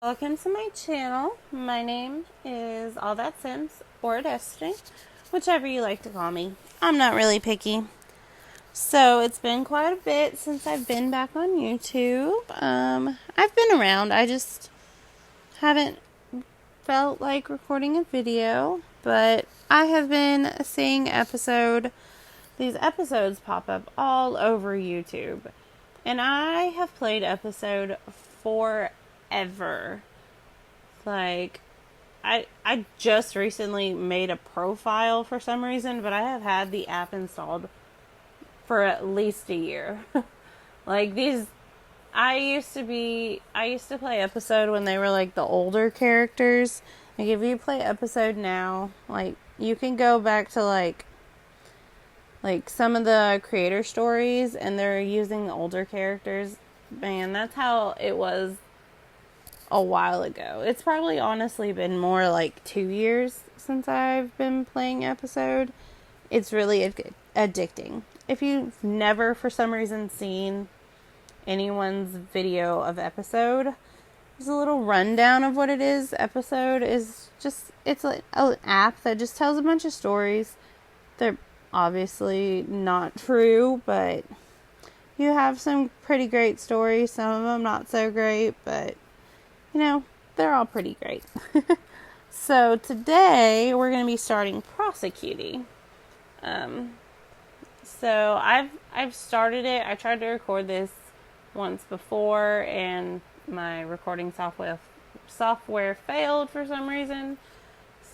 Welcome to my channel. My name is All That Sims, or Destiny, whichever you like to call me. I'm not really picky. So it's been quite a bit since I've been back on YouTube. I've been around. I just haven't felt like recording a video, but I have been seeing these episodes pop up all over YouTube. And I have played episode forever. Like, I just recently made a profile for some reason, but I have had the app installed for at least a year. Like I used to play episode when they were like the older characters. Like if you play episode now, like you can go back to like some of the creator stories and they're using older characters. Man, that's how it was a while ago. It's probably honestly been more like 2 years since I've been playing episode. It's really addicting. If you've never for some reason seen anyone's video of episode, there's a little rundown of what it is. Episode is just, it's an app that just tells a bunch of stories. They're obviously not true, but you have some pretty great stories, some of them not so great, but you know, they're all pretty great. So today we're going to be starting Prosecutie. So I've started it. I tried to record this once before and my recording software failed for some reason.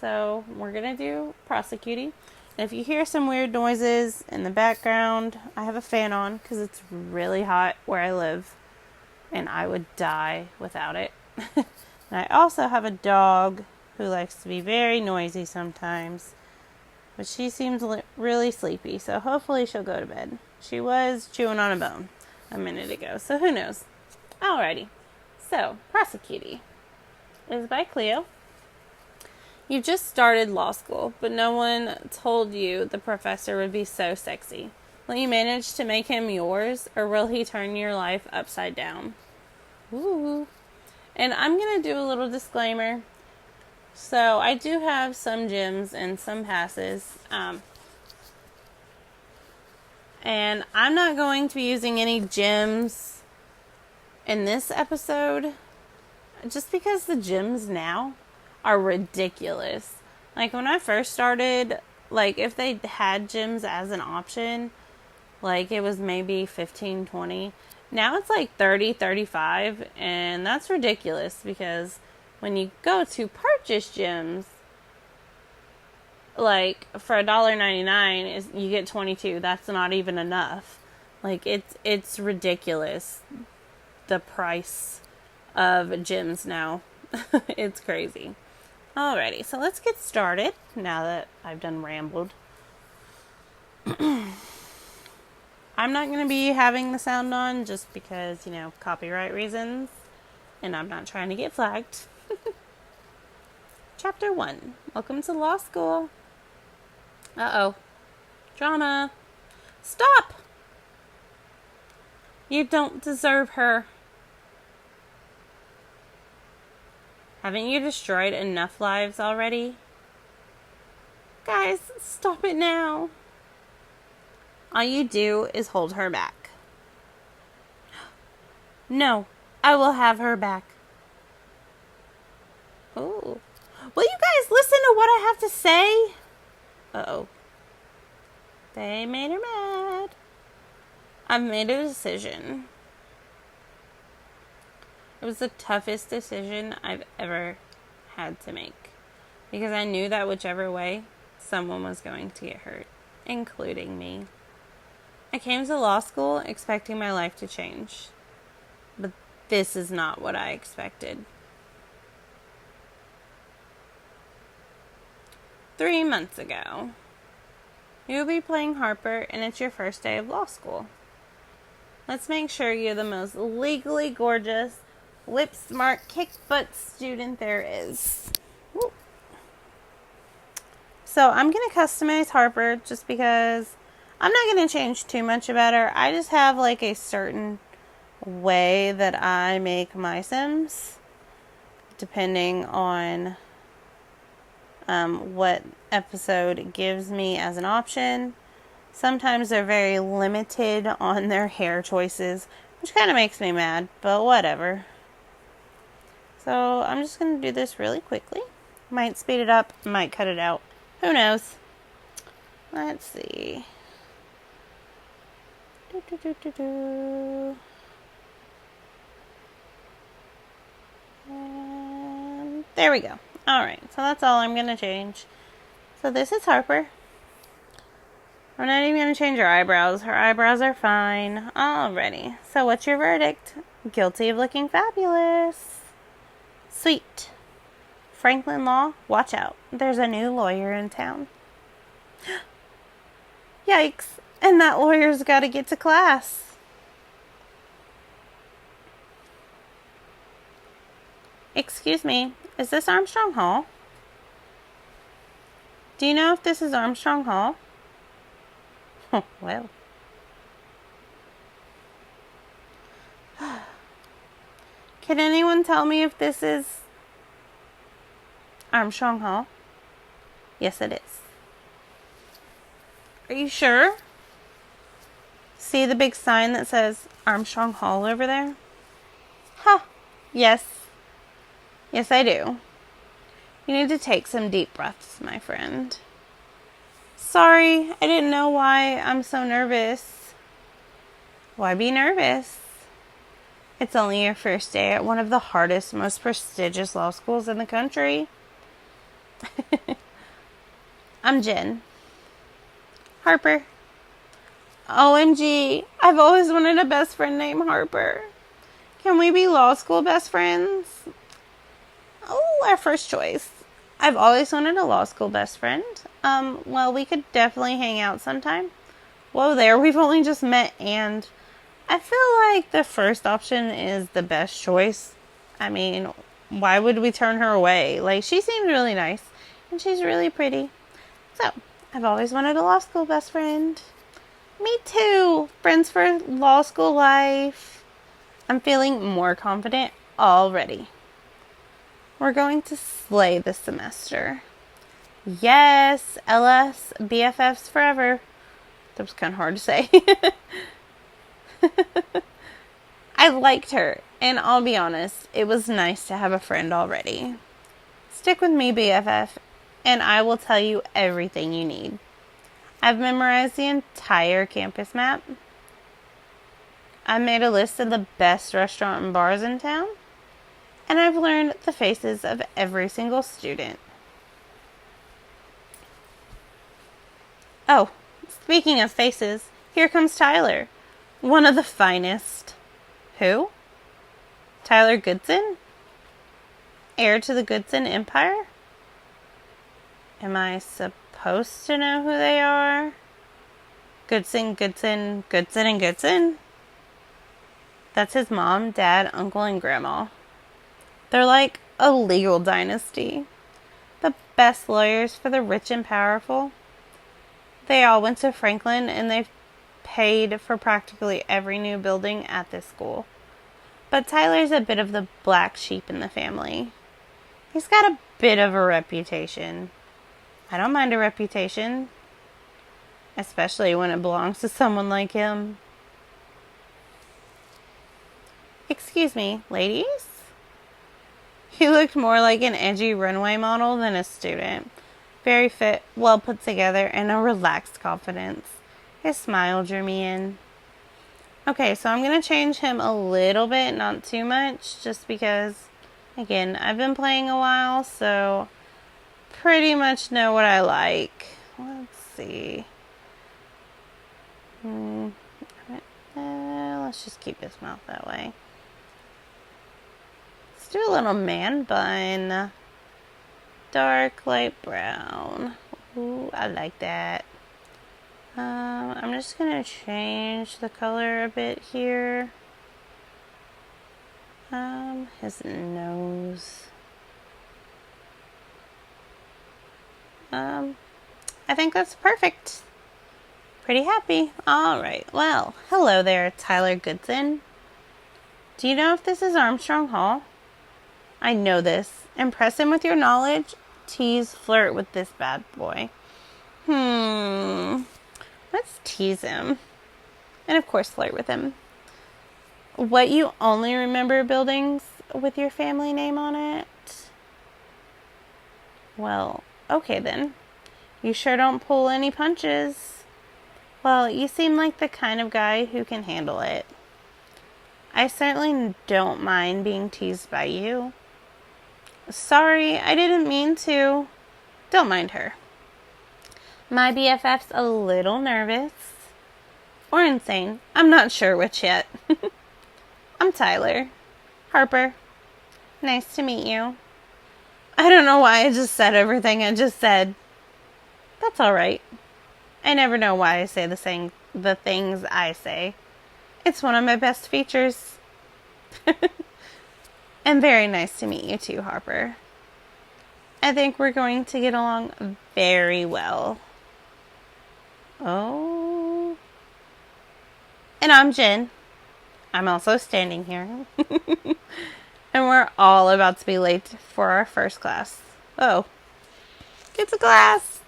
So we're going to do Prosecutie. And if you hear some weird noises in the background, I have a fan on because it's really hot where I live and I would die without it. And I also have a dog who likes to be very noisy sometimes, but she seems really sleepy, so hopefully she'll go to bed. She was chewing on a bone a minute ago, so who knows. Alrighty, so Prosecutie is by Cleo. You've just started law school, but no one told you the professor would be so sexy. Will you manage to make him yours, or will he turn your life upside down? Ooh. And I'm going to do a little disclaimer. So, I do have some gems and some passes. And I'm not going to be using any gems in this episode. Just because the gems now are ridiculous. Like, when I first started, like, if they had gems as an option, like, it was maybe 15, 20. Now it's like 30, 35, and that's ridiculous because when you go to purchase gems, like for $1.99 you get 22. That's not even enough. Like it's ridiculous the price of gems now. It's crazy. Alrighty, so let's get started now that I've done rambled. I'm not going to be having the sound on just because, copyright reasons. And I'm not trying to get flagged. Chapter 1. Welcome to law school. Uh-oh. Drama. Stop! You don't deserve her. Haven't you destroyed enough lives already? Guys, stop it now. All you do is hold her back. No, I will have her back. Oh. Will you guys listen to what I have to say? Uh-oh. They made her mad. I've made a decision. It was the toughest decision I've ever had to make. Because I knew that whichever way, someone was going to get hurt, including me. I came to law school expecting my life to change. But this is not what I expected. 3 months ago. You'll be playing Harper and it's your first day of law school. Let's make sure you're the most legally gorgeous, whip-smart, kick-butt student there is. Woo. So I'm going to customize Harper just because I'm not going to change too much about her. I just have like a certain way that I make my Sims. depending on what episode gives me as an option. Sometimes they're very limited on their hair choices, which kind of makes me mad, but whatever. So I'm just going to do this really quickly. Might speed it up, might cut it out. Who knows? Let's see. And there we go. Alright, so that's all I'm going to change. So this is Harper. I'm not even going to change her eyebrows. Her eyebrows are fine. Alrighty. So what's your verdict? Guilty of looking fabulous. Sweet. Franklin Law, watch out. There's a new lawyer in town. Yikes. And that lawyer's got to get to class. Excuse me, is this Armstrong Hall? Do you know if this is Armstrong Hall? Well. Can anyone tell me if this is Armstrong Hall? Yes, it is. Are you sure? See the big sign that says Armstrong Hall over there? Huh. Yes. Yes, I do. You need to take some deep breaths, my friend. Sorry, I didn't know why I'm so nervous. Why be nervous? It's only your first day at one of the hardest, most prestigious law schools in the country. I'm Jen. Harper. OMG, I've always wanted a best friend named Harper. Can we be law school best friends? Oh, our first choice. I've always wanted a law school best friend. Well, we could definitely hang out sometime. Whoa there, we've only just met, and I feel like the first option is the best choice. I mean, why would we turn her away? Like, she seems really nice, and she's really pretty. So, I've always wanted a law school best friend. Me too. Friends for law school life. I'm feeling more confident already. We're going to slay this semester. Yes, LS, BFFs forever. That was kind of hard to say. I liked her, and I'll be honest, it was nice to have a friend already. Stick with me, BFF, and I will tell you everything you need. I've memorized the entire campus map. I made a list of the best restaurant and bars in town. And I've learned the faces of every single student. Oh, speaking of faces, here comes Tyler. One of the finest. Who? Tyler Goodson? Heir to the Goodson Empire? Am I supposed to know who they are? Goodson, and Goodson? That's his mom, dad, uncle, and grandma. They're like a legal dynasty. The best lawyers for the rich and powerful. They all went to Franklin, and they've paid for practically every new building at this school. But Tyler's a bit of the black sheep in the family. He's got a bit of a reputation. I don't mind a reputation, especially when it belongs to someone like him. Excuse me, ladies? He looked more like an edgy runway model than a student. Very fit, well put together, and a relaxed confidence. His smile drew me in. Okay, so I'm going to change him a little bit, not too much, just because, again, I've been playing a while, so pretty much know what I like. Let's see. Let's just keep his mouth that way. Let's do a little man bun. Dark light brown. Ooh, I like that. I'm just going to change the color a bit here. His nose. I think that's perfect. Pretty happy. Alright, well, hello there, Tyler Goodson. Do you know if this is Armstrong Hall? I know this. Impress him with your knowledge. Tease, flirt with this bad boy. Let's tease him. And of course, flirt with him. What, you only remember buildings with your family name on it? Well, okay then. You sure don't pull any punches. Well, you seem like the kind of guy who can handle it. I certainly don't mind being teased by you. Sorry, I didn't mean to. Don't mind her. My BFF's a little nervous. Or insane. I'm not sure which yet. I'm Tyler. Harper. Nice to meet you. I don't know why I just said everything I just said. That's alright. I never know why I say the things I say. It's one of my best features. And very nice to meet you too, Harper. I think we're going to get along very well. Oh. And I'm Jen. I'm also standing here. And we're all about to be late for our first class. Oh. It's a class.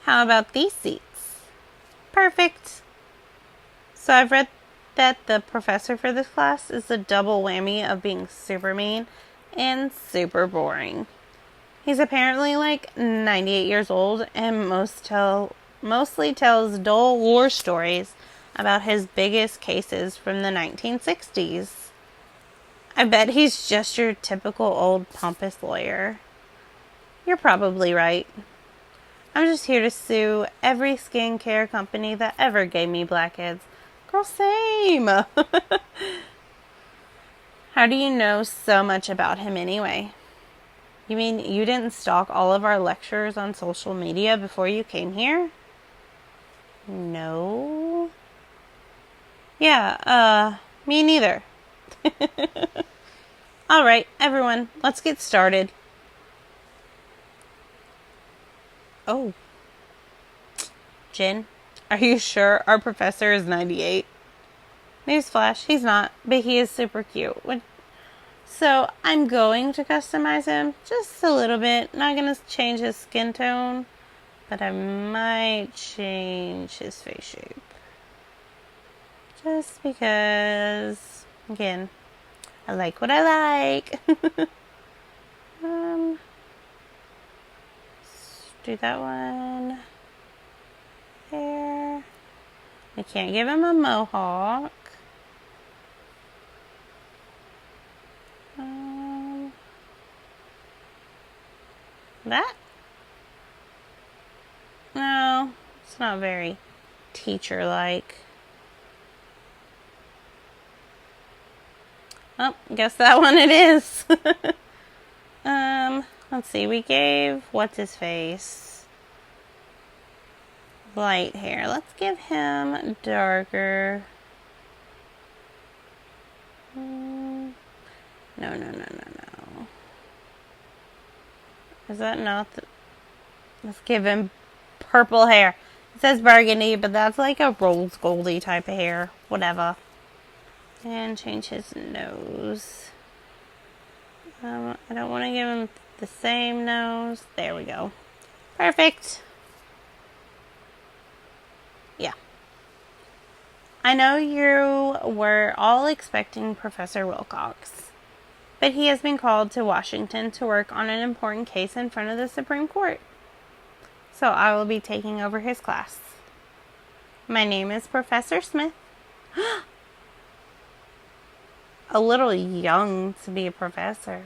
How about these seats? Perfect. So I've read that the professor for this class is the double whammy of being super mean and super boring. He's apparently like 98 years old and mostly tells dull war stories about his biggest cases from the 1960s. I bet he's just your typical old pompous lawyer. You're probably right. I'm just here to sue every skincare company that ever gave me blackheads. Girl, same. How do you know so much about him anyway? You mean you didn't stalk all of our lecturers on social media before you came here? No. Yeah, me neither. All right, everyone, let's get started. Oh. Jen, are you sure our professor is 98? Newsflash, he's not, but he is super cute. So I'm going to customize him just a little bit. Not going to change his skin tone, but I might change his face shape. Just because, again, I like what I like. Do that one there. I can't give him a mohawk. That? No, it's not very teacher-like. Oh, guess that one it is. Let's see, we gave, what's his face? Light hair. Let's give him darker. No. Is that not let's give him purple hair. It says burgundy, but that's like a rose goldy type of hair. Whatever. And change his nose. I don't want to give him the same nose. There we go. Perfect. Yeah. I know you were all expecting Professor Wilcox, but he has been called to Washington to work on an important case in front of the Supreme Court. So I will be taking over his class. My name is Professor Smith. A little young to be a professor.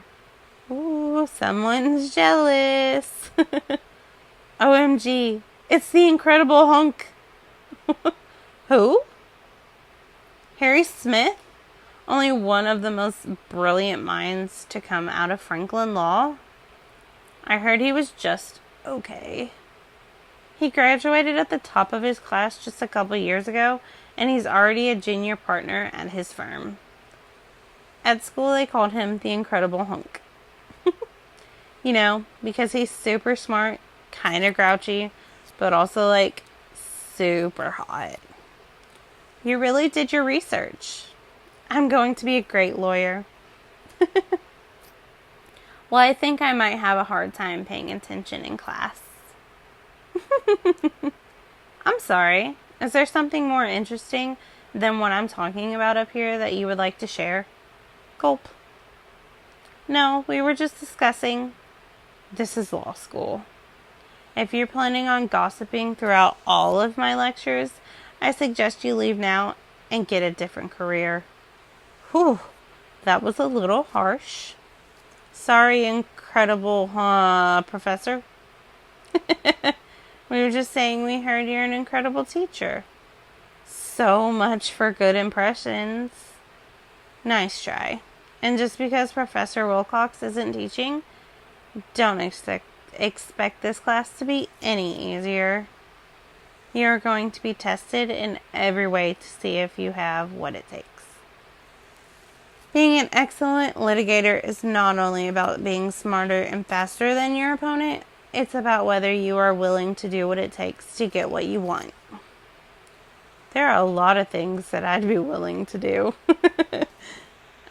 Ooh, someone's jealous. OMG, it's the Incredible Hunk. Who? Harry Smith? Only one of the most brilliant minds to come out of Franklin Law? I heard he was just okay. He graduated at the top of his class just a couple years ago, and he's already a junior partner at his firm. At school, they called him the Incredible Hunk. You know, because he's super smart, kind of grouchy, but also, like, super hot. You really did your research. I'm going to be a great lawyer. Well, I think I might have a hard time paying attention in class. I'm sorry. Is there something more interesting than what I'm talking about up here that you would like to share? Gulp. No, we were just discussing. This is law school. If you're planning on gossiping throughout all of my lectures, I suggest you leave now and get a different career. Whew, that was a little harsh. Sorry, incredible, Professor? We were just saying we heard you're an incredible teacher. So much for good impressions. Nice try. And just because Professor Wilcox isn't teaching, don't expect this class to be any easier. You're going to be tested in every way to see if you have what it takes. Being an excellent litigator is not only about being smarter and faster than your opponent, it's about whether you are willing to do what it takes to get what you want. There are a lot of things that I'd be willing to do.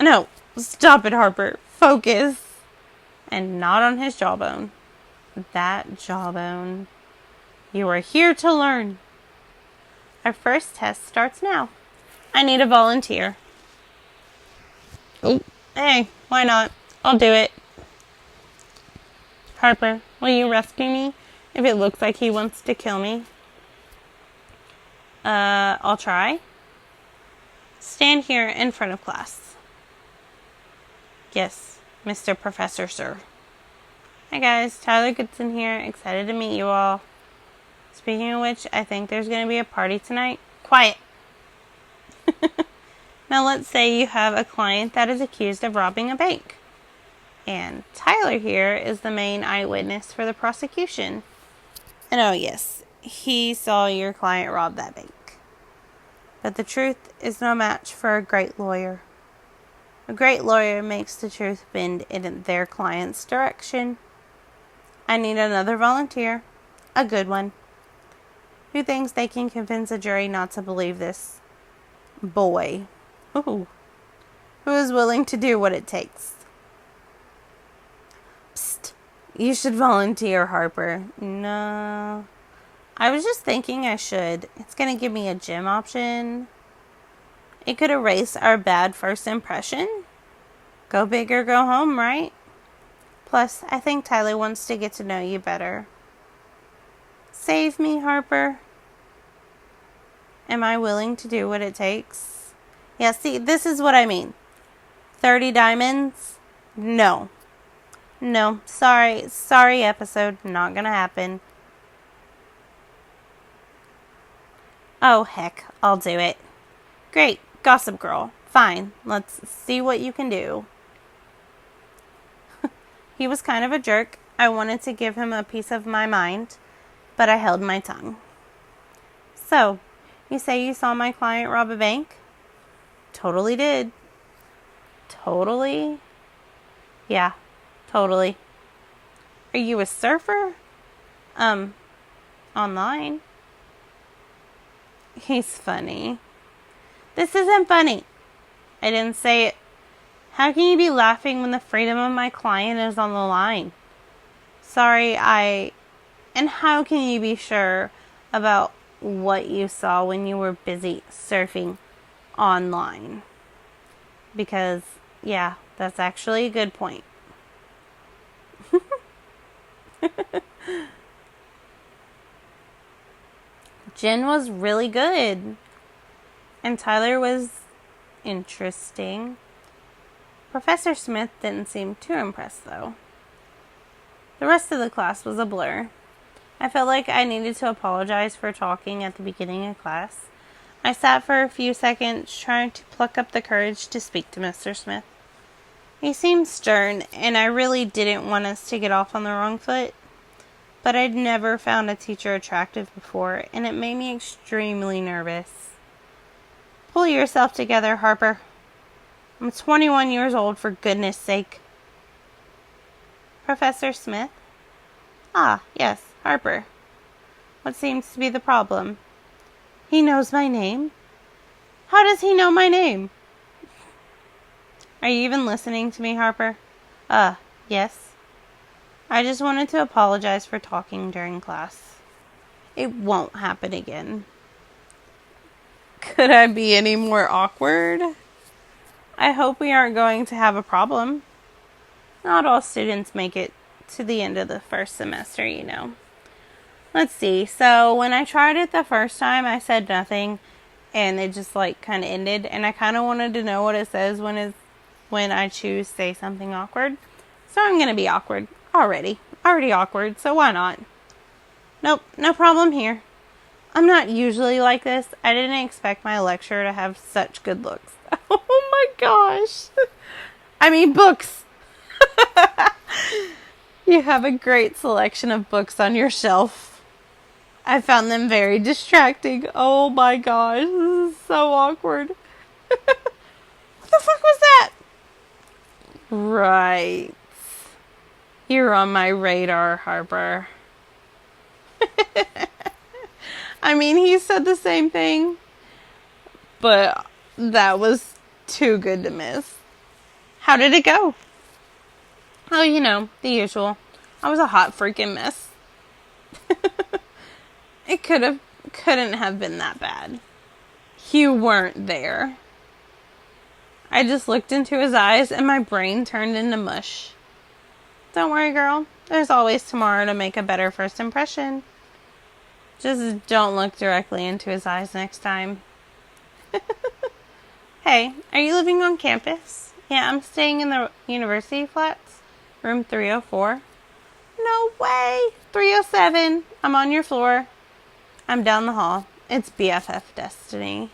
No, stop it, Harper. Focus. And not on his jawbone. That jawbone. You are here to learn. Our first test starts now. I need a volunteer. Oh, hey, why not? I'll do it. Harper, will you rescue me if it looks like he wants to kill me? I'll try. Stand here in front of class. Yes, Mr. Professor, sir. Hi guys, Tyler Goodson here. Excited to meet you all. Speaking of which, I think there's going to be a party tonight. Quiet. Now let's say you have a client that is accused of robbing a bank. And Tyler here is the main eyewitness for the prosecution. And oh yes, he saw your client rob that bank. But the truth is no match for a great lawyer. A great lawyer makes the truth bend in their client's direction. I need another volunteer. A good one. Who thinks they can convince a jury not to believe this boy? Ooh. Who is willing to do what it takes? Psst. You should volunteer, Harper. No. I was just thinking I should. It's going to give me a gym option. It could erase our bad first impression. Go big or go home, right? Plus, I think Tyler wants to get to know you better. Save me, Harper. Am I willing to do what it takes? Yeah, see, this is what I mean. 30 diamonds? No. No, sorry episode, not gonna happen. Oh, heck, I'll do it. Great, Gossip Girl. Fine, let's see what you can do. He was kind of a jerk. I wanted to give him a piece of my mind, but I held my tongue. So, you say you saw my client rob a bank? Totally did. Totally? Yeah, totally. Are you a surfer? Online. He's funny. This isn't funny. I didn't say it. How can you be laughing when the freedom of my client is on the line? Sorry, And how can you be sure about what you saw when you were busy surfing online? Because, yeah, that's actually a good point. Jen was really good. And Tyler was interesting. Professor Smith didn't seem too impressed, though. The rest of the class was a blur. I felt like I needed to apologize for talking at the beginning of class. I sat for a few seconds trying to pluck up the courage to speak to Mr. Smith. He seemed stern, and I really didn't want us to get off on the wrong foot. But I'd never found a teacher attractive before, and it made me extremely nervous. Pull yourself together, Harper. I'm 21 years old, for goodness sake. Professor Smith? Ah, yes, Harper. What seems to be the problem? He knows my name. How does he know my name? Are you even listening to me, Harper? Yes. I just wanted to apologize for talking during class. It won't happen again. Could I be any more awkward? I hope we aren't going to have a problem. Not all students make it to the end of the first semester, you know. Let's see. So when I tried it the first time, I said nothing, and it just like kind of ended. And I kind of wanted to know what it says when I choose say something awkward. So I'm gonna be awkward already awkward. So why not? Nope, no problem here. I'm not usually like this. I didn't expect my lecturer to have such good looks. Oh my gosh. I mean books. You have a great selection of books on your shelf. I found them very distracting. Oh my gosh, this is so awkward. What the fuck was that? Right. You're on my radar, Harper. I mean, he said the same thing, but that was too good to miss. How did it go? Oh, you know, the usual. I was a hot freaking mess. It couldn't have been that bad. You weren't there. I just looked into his eyes and my brain turned into mush. Don't worry, girl. There's always tomorrow to make a better first impression. Just don't look directly into his eyes next time. Hey, are you living on campus? Yeah, I'm staying in the university flats. Room 304. No way! 307. I'm on your floor. I'm down the hall. It's BFF destiny.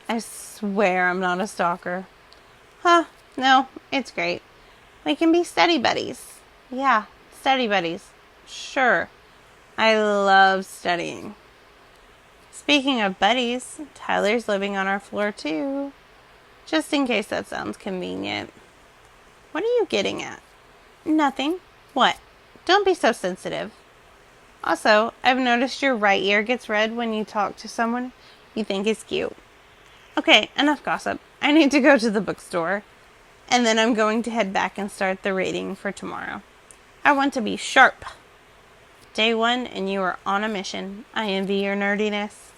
I swear I'm not a stalker. Huh, no, it's great. We can be study buddies. Yeah, study buddies. Sure. I love studying. Speaking of buddies, Tyler's living on our floor too. Just in case that sounds convenient. What are you getting at? Nothing. What? Don't be so sensitive. Also, I've noticed your right ear gets red when you talk to someone you think is cute. Okay, enough gossip. I need to go to the bookstore. And then I'm going to head back and start the reading for tomorrow. I want to be sharp. Day 1 and you are on a mission. I envy your nerdiness.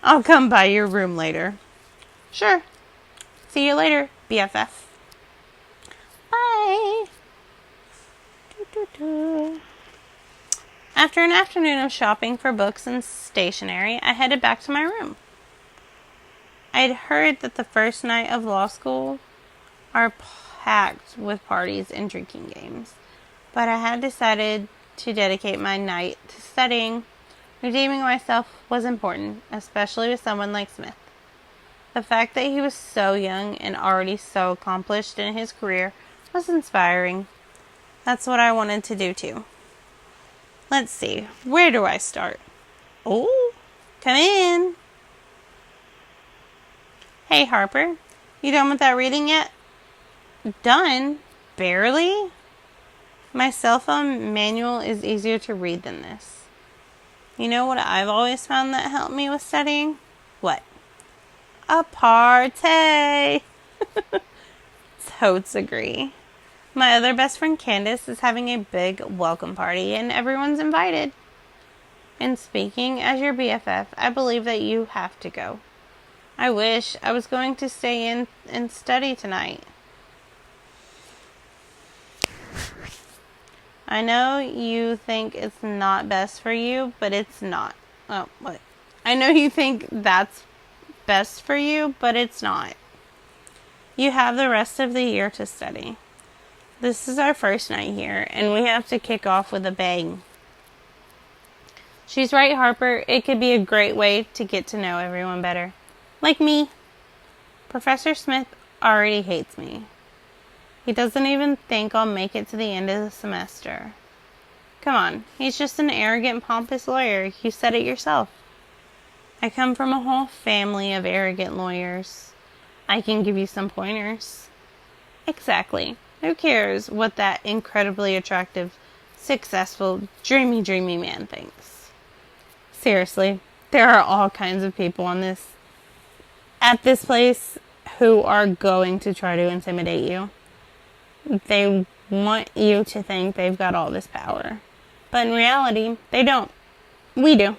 I'll come by your room later. Sure. See you later, BFF. Bye. After an afternoon of shopping for books and stationery, I headed back to my room. I'd heard that the first night of law school are packed with parties and drinking games, but I had decided to dedicate my night to studying. Redeeming myself was important, especially with someone like Smith. The fact that he was so young and already so accomplished in his career was inspiring. That's what I wanted to do too. Let's see, where do I start? Oh, come in. Hey Harper, you done with that reading yet? Done? Barely? My cell phone manual is easier to read than this. You know what I've always found that helped me with studying? What? A party! Totes agree. My other best friend Candace is having a big welcome party and everyone's invited. And speaking as your BFF, I believe that you have to go. I wish I was going to stay in and study tonight. I know you think it's not best for you, but it's not. Oh, what? I know you think that's best for you, but it's not. You have the rest of the year to study. This is our first night here, and we have to kick off with a bang. She's right, Harper. It could be a great way to get to know everyone better. Like me. Professor Smith already hates me. He doesn't even think I'll make it to the end of the semester. Come on, he's just an arrogant, pompous lawyer. You said it yourself. I come from a whole family of arrogant lawyers. I can give you some pointers. Exactly. Who cares what that incredibly attractive, successful, dreamy man thinks? Seriously, there are all kinds of people on this at this place who are going to try to intimidate you. They want you to think they've got all this power. But in reality, they don't. We do.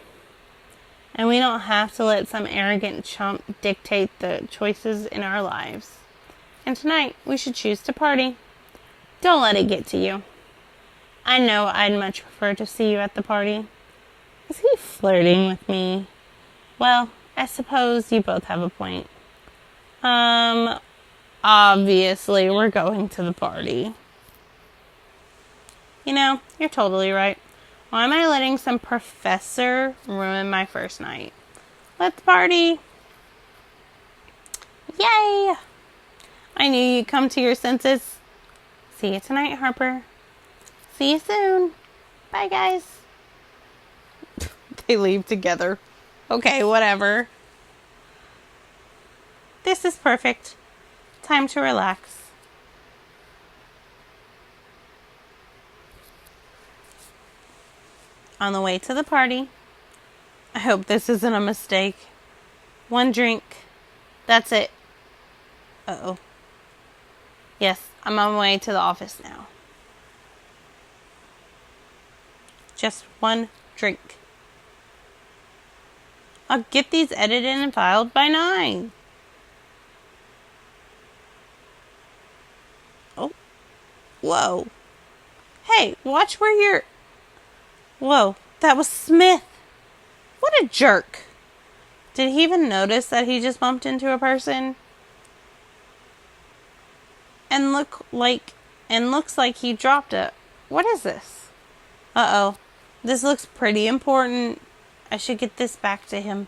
And we don't have to let some arrogant chump dictate the choices in our lives. And tonight, we should choose to party. Don't let it get to you. I know I'd much prefer to see you at the party. Is he flirting with me? Well, I suppose you both have a point. Obviously, we're going to the party. You know, you're totally right. Why am I letting some professor ruin my first night? Let's party. Yay! I knew you'd come to your senses. See you tonight, Harper. See you soon. Bye, guys. They leave together. Okay, whatever. This is perfect. Time to relax. On the way to the party. I hope this isn't a mistake. One drink. That's it. Uh-oh. Yes, I'm on my way to the office now. Just one drink. I'll get these edited and filed by 9. Oh. Whoa. Hey, watch where you're... Whoa, that was Smith. What a jerk. Did he even notice that he just bumped into a person? And looks like he dropped it. What is this? Uh-oh. This looks pretty important. I should get this back to him.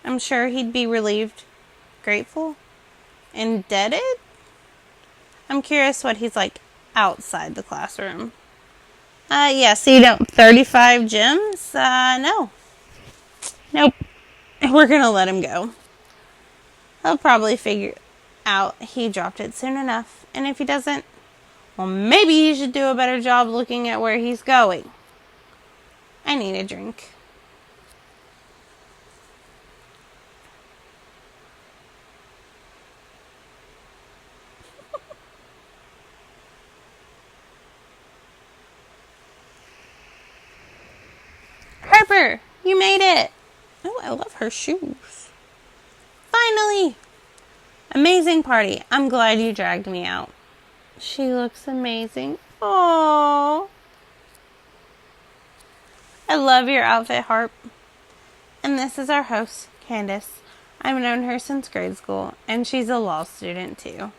I'm sure he'd be relieved, grateful, indebted. I'm curious what he's like outside the classroom. Yeah, so you don't 35 gems? No. Nope. We're gonna let him go. He'll probably figure out he dropped it soon enough. And if he doesn't, well, maybe he should do a better job looking at where he's going. I need a drink. Harper, you made it. Oh, I love her shoes. Finally. Amazing party. I'm glad you dragged me out. She looks amazing. Oh. I love your outfit, Harp. And this is our host, Candace. I've known her since grade school, and she's a law student too.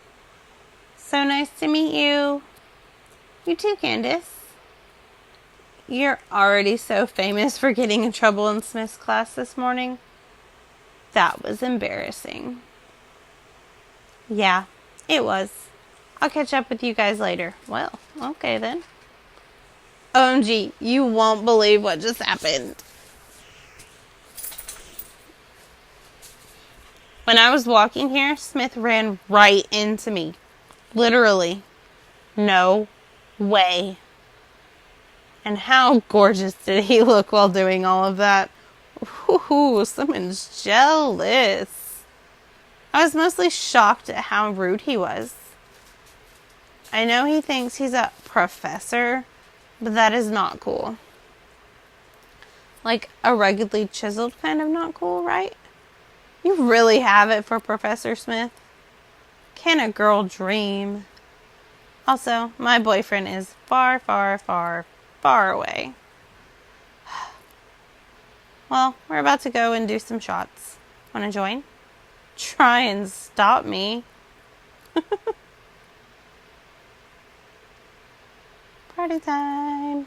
So nice to meet you. You too, Candace. You're already so famous for getting in trouble in Smith's class this morning. That was embarrassing. Yeah, it was. I'll catch up with you guys later. Well, okay then. OMG, you won't believe what just happened. When I was walking here, Smith ran right into me. Literally. No way. And how gorgeous did he look while doing all of that? Ooh, someone's jealous. I was mostly shocked at how rude he was. I know he thinks he's a professor, but that is not cool. Like a ruggedly chiseled kind of not cool, right? You really have it for Professor Smith. Can a girl dream? Also, my boyfriend is far, far, far, far away. Well, we're about to go and do some shots. Want to join? Try and stop me. Party time.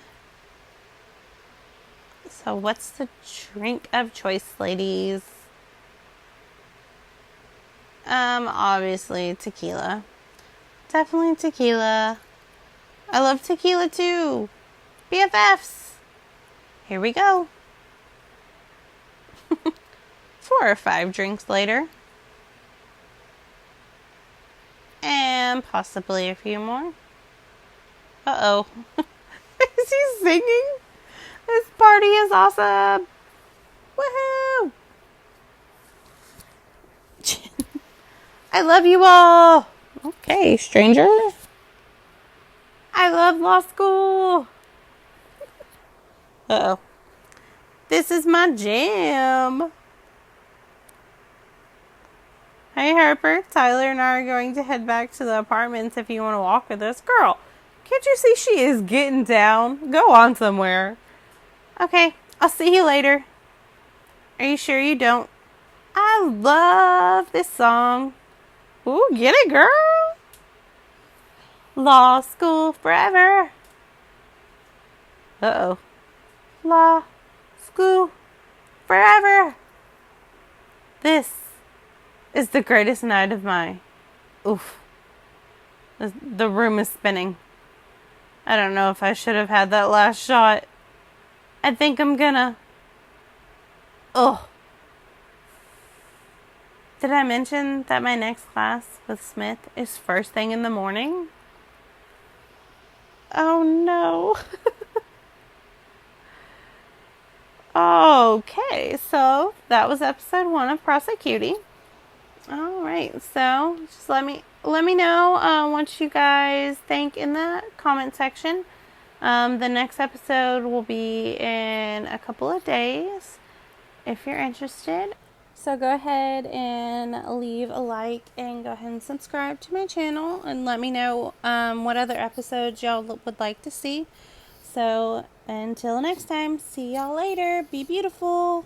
So what's the drink of choice, ladies? Obviously tequila. Definitely tequila. I love tequila too. BFFs. Here we go. 4 or 5 drinks later. And possibly a few more. Uh-oh. Is he singing? This party is awesome. Woohoo! I love you all. Okay, stranger. I love law school. Uh-oh. This is my jam. Hey, Harper. Tyler and I are going to head back to the apartments if you want to walk with us. Girl, can't you see she is getting down? Go on somewhere. Okay, I'll see you later. Are you sure you don't? I love this song. Ooh, get it, girl. Law school forever. Uh-oh. Law school forever. This is the greatest night of my... Oof. The room is spinning. I don't know if I should have had that last shot. I think I'm gonna... Oh. Did I mention that my next class with Smith is first thing in the morning? Oh no. Okay, so that was episode 1 of Prosecutie. All right, so just let me know what you guys think in the comment section. The next episode will be in a couple of days if you're interested. So go ahead and leave a like and go ahead and subscribe to my channel and let me know what other episodes y'all would like to see. So until next time, see y'all later. Be beautiful.